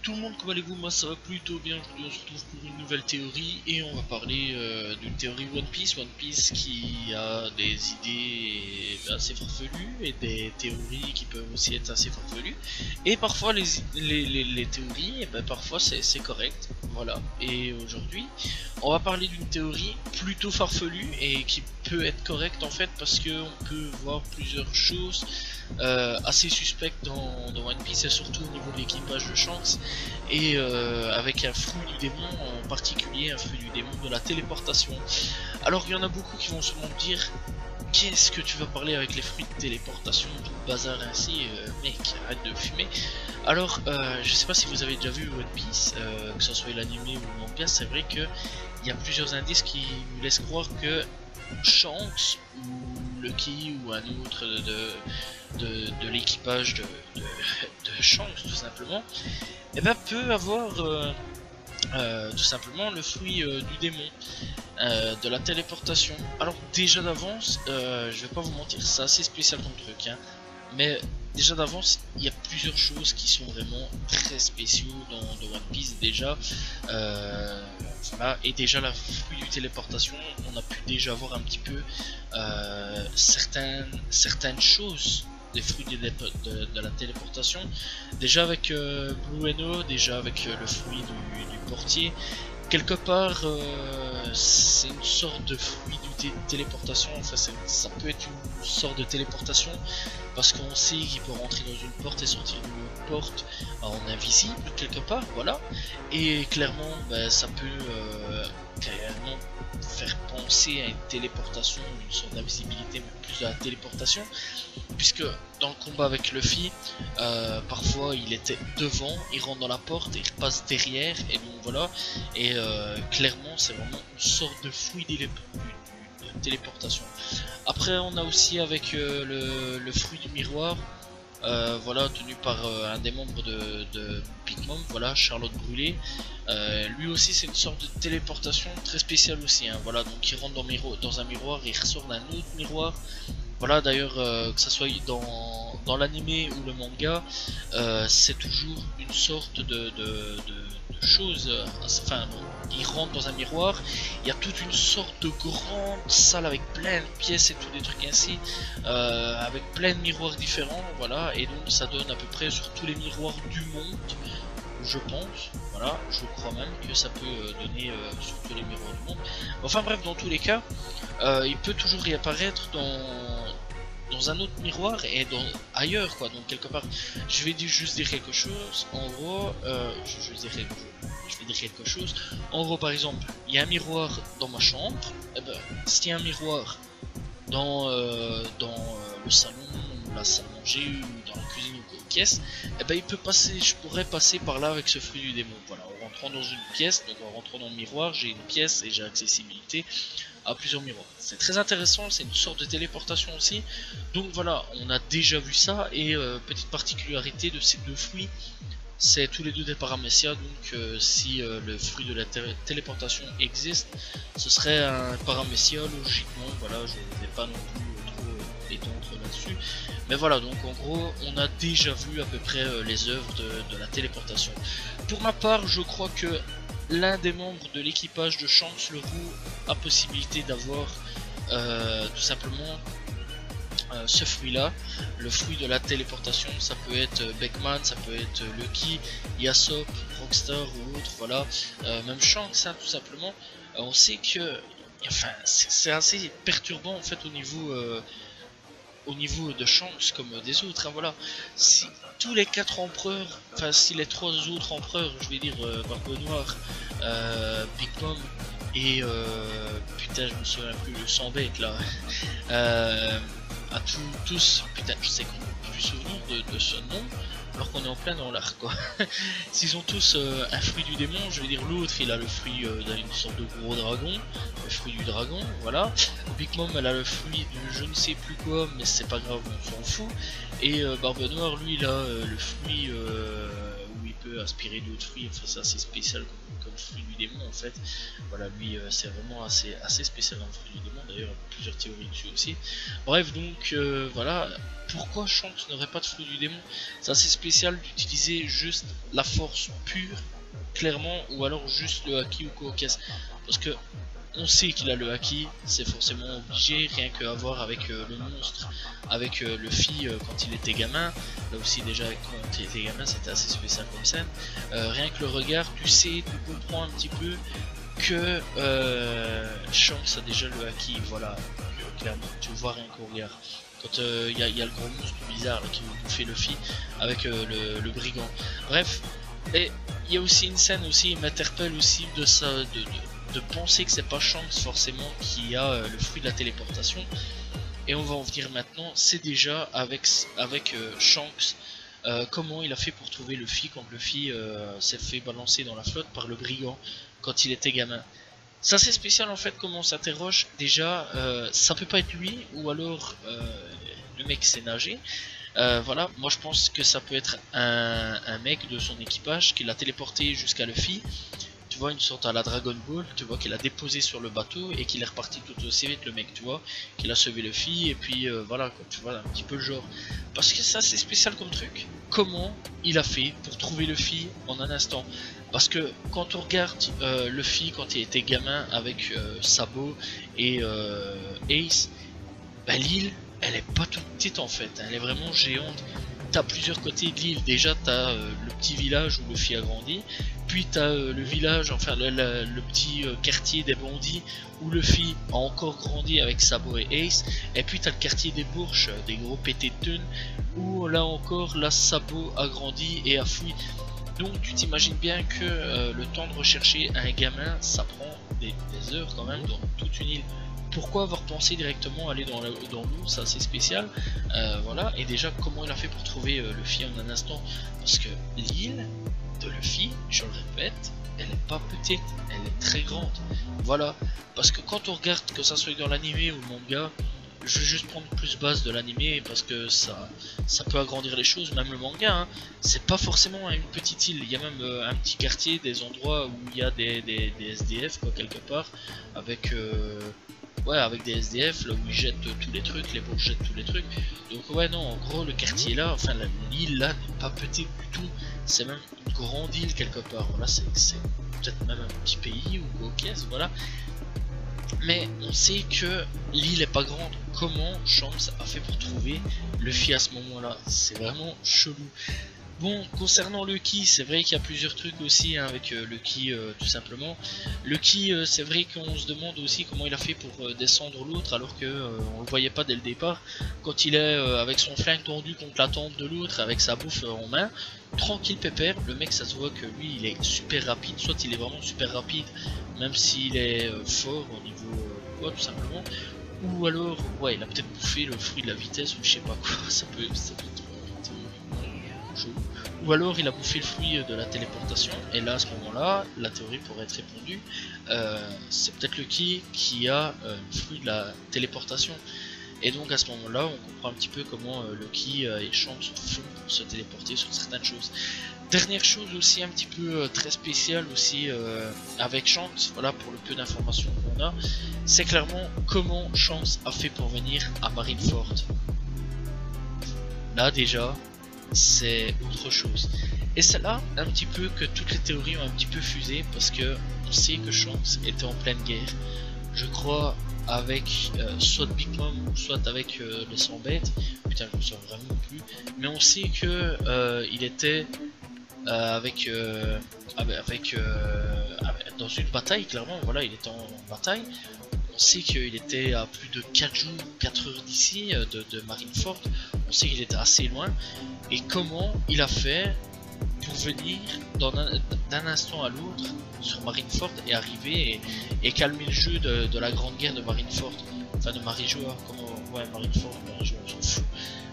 tout le monde, comment allez-vous? Moi ça va plutôt bien. Aujourd'hui on se retrouve pour une nouvelle théorie et on va parler d'une théorie One Piece. One Piece qui a des idées assez farfelues et des théories qui peuvent aussi être assez farfelues. Et parfois les théories, et ben, parfois c'est correct. Voilà. Et aujourd'hui on va parler d'une théorie plutôt farfelue et qui peut être correcte en fait parce qu'on peut voir plusieurs choses assez suspectes dans One Piece et surtout au niveau de l'équipage de Shanks et avec un fruit du démon, en particulier un fruit du démon de la téléportation. Alors il y en a beaucoup qui vont sûrement me dire: qu'est-ce que tu vas parler avec les fruits de téléportation, tout le bazar ainsi, mec, arrête de fumer. Alors je sais pas si vous avez déjà vu One Piece, que ce soit l'animé ou le manga, c'est vrai que il y a plusieurs indices qui nous laissent croire que Shanks ou Lucky ou un autre de l'équipage de Shanks tout simplement, et ben peut avoir tout simplement le fruit du démon, de la téléportation. Alors déjà d'avance, je vais pas vous mentir, c'est assez spécial comme truc, hein, mais déjà d'avance il y a plusieurs choses qui sont vraiment très spéciaux dans One Piece déjà. Voilà, et déjà la fruit du téléportation, on a pu déjà voir un petit peu certaines choses des fruits de la téléportation, déjà avec Blue Eno, déjà avec le fruit du portier. Quelque part c'est une sorte de fruit de téléportation, enfin ça peut être une sorte de téléportation parce qu'on sait qu'il peut rentrer dans une porte et sortir d'une autre porte en invisible quelque part, voilà. Et clairement ça peut carrément faire penser à une téléportation, une sorte d'invisibilité, mais plus à la téléportation, puisque dans le combat avec Luffy, parfois il était devant, il rentre dans la porte et il repasse derrière, et donc voilà. Et clairement c'est vraiment une sorte de fruit de téléportation. Après on a aussi avec le fruit du miroir, voilà, tenu par un des membres de Big Mom, voilà, Charlotte Brûlée. Lui aussi c'est une sorte de téléportation très spéciale aussi, hein, voilà. Donc il rentre dans un miroir et il ressort d'un autre miroir. Voilà, d'ailleurs que ça soit dans l'animé ou le manga, c'est toujours une sorte de chose, enfin il rentre dans un miroir, il y a toute une sorte de grande salle avec plein de pièces et tout, des trucs ainsi, avec plein de miroirs différents, voilà. Et donc ça donne à peu près sur tous les miroirs du monde, je pense, voilà, je crois même que ça peut donner sur tous les miroirs du monde. Enfin bref, dans tous les cas, il peut toujours réapparaître dans un autre miroir et ailleurs, quoi. Donc quelque part, je vais juste dire quelque chose. En gros, je vais dire quelque chose. En gros, par exemple, il y a un miroir dans ma chambre. Et ben, s'il y a un miroir dans le salon ou la salle à manger ou dans la cuisine ou une pièce, et ben il peut passer, je pourrais passer par là avec ce fruit du démon. Voilà, en rentrant dans une pièce, donc en rentrant dans le miroir, j'ai une pièce et j'ai accessibilité à plusieurs miroirs. C'est très intéressant, c'est une sorte de téléportation aussi. Donc voilà, on a déjà vu ça. Et petite particularité de ces deux fruits, c'est tous les deux des paramécias. Donc si le fruit de la téléportation existe, ce serait un paramécia logiquement. Voilà, je ne vais pas non plus trop étendre là-dessus, mais voilà, donc en gros on a déjà vu à peu près les œuvres de la téléportation. Pour ma part, je crois que l'un des membres de l'équipage de Shanks le Roux a possibilité d'avoir tout simplement ce fruit là, le fruit de la téléportation. Ça peut être Beckman, ça peut être Lucky, Yasop, Rockstar ou autre, voilà, même Shanks, hein, tout simplement. On sait que, enfin, c'est assez perturbant en fait au niveau de Shanks comme des autres, hein, voilà. Si tous les 4 empereurs, enfin si les 3 autres empereurs, je vais dire Barbe Noire, Big Mom et putain je me souviens plus, le sang bête là, à tous, putain je sais qu'on peut plus souvenir de ce nom alors qu'on est en plein dans l'art, quoi. S'ils ont tous un fruit du démon, je veux dire l'autre il a le fruit d'une sorte de gros dragon, le fruit du dragon, voilà. Big Mom elle a le fruit de je ne sais plus quoi, mais c'est pas grave, on s'en fout. Et Barbe Noire lui il a le fruit où il peut aspirer d'autres fruits. Enfin, c'est assez spécial comme fruit du démon en fait. Voilà, lui c'est vraiment assez spécial dans le fruit du démon. D'ailleurs, il y a plusieurs théories dessus aussi. Bref, donc voilà. Pourquoi Shanks n'aurait pas de fruit du démon? C'est assez spécial d'utiliser juste la force pure, clairement, ou alors juste le haki ou quoi, parce que on sait qu'il a le haki, c'est forcément obligé, rien qu'à voir avec le monstre, avec Luffy quand il était gamin. Là aussi déjà quand il était gamin c'était assez spécial comme scène. Rien que le regard, tu sais, tu comprends un petit peu que Shanks a déjà le haki, voilà, clairement, tu vois rien qu'au regard. Quand il y a le gros monstre bizarre là, qui veut bouffer Luffy avec le brigand. Bref, et il y a aussi une scène aussi, il m'interpelle aussi de ça, de penser que c'est pas Shanks forcément qui a le fruit de la téléportation. Et on va en venir maintenant, c'est déjà avec Shanks, comment il a fait pour trouver Luffy quand Luffy s'est fait balancer dans la flotte par le brigand quand il était gamin. Ça c'est spécial en fait, comment on s'interroge, déjà ça peut pas être lui, ou alors le mec sait nager. Voilà, moi je pense que ça peut être un mec de son équipage qui l'a téléporté jusqu'à Luffy. Tu vois, une sorte à la Dragon Ball, tu vois qu'il a déposé sur le bateau et qu'il est reparti tout aussi vite, le mec, tu vois, qu'il a sauvé Luffy et puis voilà, quoi, tu vois, un petit peu le genre. Parce que ça c'est spécial comme truc. Comment il a fait pour trouver Luffy en un instant? Parce que quand on regarde Luffy quand il était gamin avec Sabo et Ace, bah, l'île elle est pas toute petite en fait, elle est vraiment géante. T'as plusieurs côtés de l'île, déjà t'as le petit village où Luffy a grandi, puis t'as le village, enfin le petit quartier des bandits où Luffy a encore grandi avec Sabo et Ace, et puis t'as le quartier des bourges, des gros pétés de thunes, où là encore, là Sabo a grandi et a fui. Donc tu t'imagines bien que le temps de rechercher un gamin, ça prend des heures quand même dans toute une île. Pourquoi avoir pensé directement aller dans l'eau, c'est assez spécial. Voilà, et déjà comment il a fait pour trouver Luffy en un instant, parce que l'île de Luffy, je le répète, elle est pas petite, elle est très grande. Voilà, parce que quand on regarde, que ça soit dans l'animé ou le manga, je vais juste prendre plus base de l'animé parce que ça peut agrandir les choses. Même le manga, hein, c'est pas forcément une petite île, il y a même un petit quartier, des endroits où il y a des SDF quoi, quelque part, avec ouais, avec des SDF là où ils jettent tous les trucs, les bourges jettent tous les trucs. Donc ouais, non, en gros le quartier là, enfin l'île là n'est pas petite du tout, c'est même une grande île quelque part. Voilà, c'est peut-être même un petit pays ou quoi, ok, voilà. Mais on sait que l'île est pas grande. Comment Shanks a fait pour trouver Luffy à ce moment là? C'est vraiment chelou. Bon, concernant Lucky, c'est vrai qu'il y a plusieurs trucs aussi hein, avec Lucky tout simplement. Lucky, c'est vrai qu'on se demande aussi comment il a fait pour descendre l'autre alors que on le voyait pas dès le départ. Quand il est avec son flingue tendu contre la tempe de l'autre, avec sa bouffe en main, tranquille pépère, le mec ça se voit que lui il est super rapide, soit il est vraiment super rapide, même s'il est fort au niveau quoi tout simplement. Ou alors, ouais, il a peut-être bouffé le fruit de la vitesse ou je sais pas quoi, ça peut être jeu. Ou alors il a bouffé le fruit de la téléportation, et là à ce moment là la théorie pourrait être répondue, c'est peut-être Lucky qui a le fruit de la téléportation, et donc à ce moment là on comprend un petit peu comment Lucky et Shanks font pour se téléporter sur certaines choses. Dernière chose aussi un petit peu très spéciale aussi avec Shanks, voilà pour le peu d'informations qu'on a, c'est clairement comment Shanks a fait pour venir à Marineford. Là déjà c'est autre chose. Et c'est là un petit peu que toutes les théories ont un petit peu fusé, parce que on sait que Shanks était en pleine guerre, je crois avec soit Big Mom ou soit avec les 100 bêtes, putain je me souviens vraiment plus, mais on sait que il était avec dans une bataille, clairement, voilà, il était en bataille. On sait qu'il était à plus de 4 jours, 4 heures d'ici, de Marineford. On sait qu'il était assez loin. Et comment il a fait pour venir d'un instant à l'autre sur Marineford et arriver et calmer le jeu de la grande guerre de Marineford. Enfin de Marijoa, comment... Ouais, Marineford, Marijoa, on s'en fout.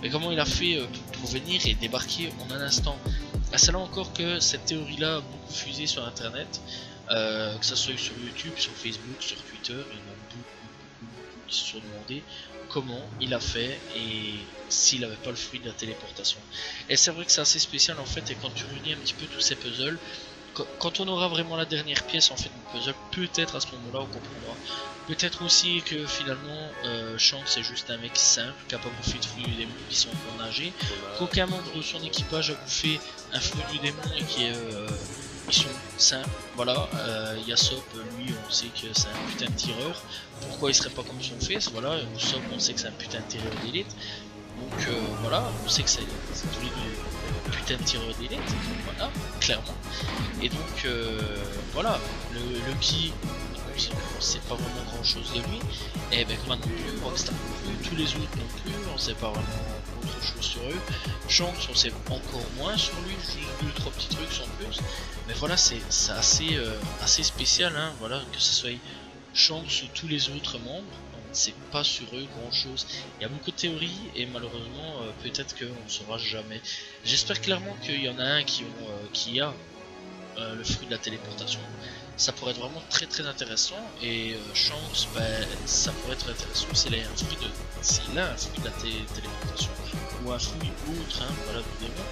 Mais comment il a fait pour venir et débarquer en un instant? C'est là encore que cette théorie-là a beaucoup fusé sur internet. Que ça soit sur YouTube, sur Facebook, sur Twitter, il y en a beaucoup qui se sont demandé comment il a fait et s'il n'avait pas le fruit de la téléportation. Et c'est vrai que c'est assez spécial en fait, et quand tu réunis un petit peu tous ces puzzles, quand on aura vraiment la dernière pièce en fait du puzzle, peut-être à ce moment-là on comprendra. Peut-être aussi que finalement Shanks est juste un mec simple qui a pas bouffé de fruits du démon, qui sont encore âgés, qu'aucun membre de son équipage a bouffé un fruit du démon et qui est ils sont simples, voilà. Yasop, lui, on sait que c'est un putain de tireur. Pourquoi il serait pas comme son fils? Voilà, Usopp, on sait que c'est un putain de tireur d'élite. Donc voilà, on sait que c'est tous les deux putain de tireur d'élite, voilà, clairement. Et donc voilà, le Ki, on sait pas vraiment grand chose de lui. Et Beckman non plus, Rockstar non plus, tous les autres non plus, on sait pas vraiment autre chose sur eux. Shanks, on sait encore moins sur lui, juste 2-3 petits trucs sans plus. Mais voilà, c'est assez spécial, hein, voilà, que ce soit Shanks ou tous les autres membres, on ne sait pas sur eux grand chose. Il y a beaucoup de théories et malheureusement peut-être qu'on ne saura jamais. J'espère clairement qu'il y en a un qui a le fruit de la téléportation. Ça pourrait être vraiment très intéressant, et Shanks, ben, ça pourrait être intéressant s'il a un fruit de la téléportation ou un fruit autre, hein, voilà, du démon.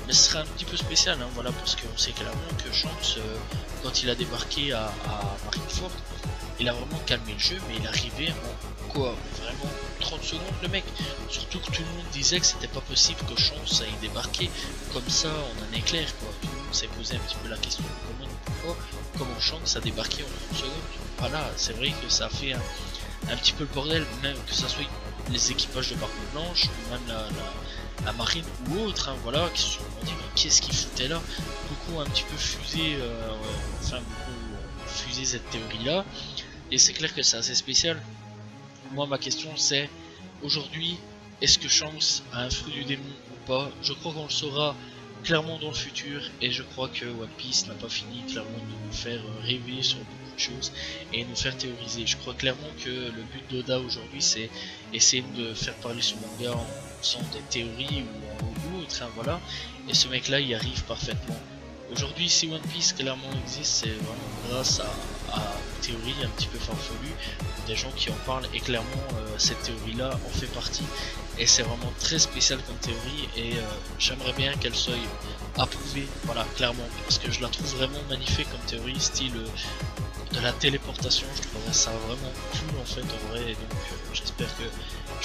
Mais ce serait un petit peu spécial, hein, voilà, parce qu'on sait clairement que Shanks, quand il a débarqué à Marineford, il a vraiment calmé le jeu, mais il arrivait en quoi, vraiment 30 secondes le mec. Surtout que tout le monde disait que c'était pas possible que Shanks aille débarquer comme ça en un éclair, quoi. Tout le monde s'est posé un petit peu la question de comment Shanks a débarqué en 30 secondes. Voilà, c'est vrai que ça a fait un petit peu le bordel, même que ça soit les équipages de Barbe Blanche ou même la marine ou autre, hein, voilà, qui se sont dit mais qu'est-ce qu'ils foutaient là. Beaucoup ont un petit peu fusé, cette théorie là, et c'est clair que c'est assez spécial. Moi ma question c'est, aujourd'hui, est-ce que Shanks a un fruit du démon ou pas? Je crois qu'on le saura clairement dans le futur, et je crois que One Piece n'a pas fini clairement de nous faire rêver sur beaucoup de choses et nous faire théoriser. Je crois clairement que le but d'Oda aujourd'hui c'est essayer de faire parler ce manga en faisant des théories ou autre, hein, voilà, et ce mec là il arrive parfaitement. Aujourd'hui, si One Piece clairement existe, c'est vraiment grâce à une théorie un petit peu farfelue, des gens qui en parlent, et clairement cette théorie là en fait partie, et c'est vraiment très spécial comme théorie, et j'aimerais bien qu'elle soit approuvée, voilà, clairement, parce que je la trouve vraiment magnifique comme théorie, style de la téléportation. Je trouverais ça vraiment cool en fait en vrai, et donc j'espère que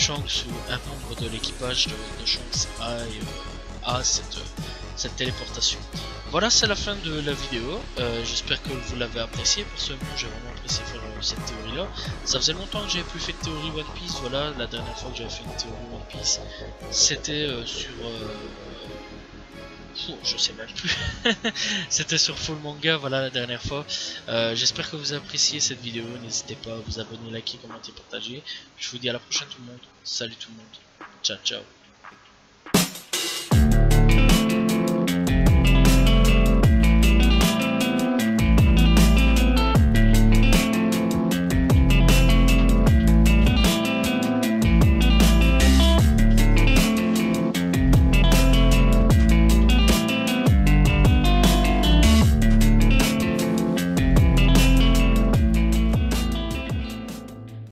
Shanks ou un membre de l'équipage de Shanks a cette téléportation. Voilà, c'est la fin de la vidéo, j'espère que vous l'avez apprécié. Personnellement j'ai vraiment apprécié faire cette théorie là. Ça faisait longtemps que j'avais plus fait de théorie One Piece. Voilà, la dernière fois que j'avais fait une théorie One Piece c'était sur je sais même plus. C'était sur Full Manga, voilà, la dernière fois. J'espère que vous appréciez cette vidéo, n'hésitez pas à vous abonner, liker, commenter, partager. Je vous dis à la prochaine tout le monde, salut tout le monde, ciao ciao.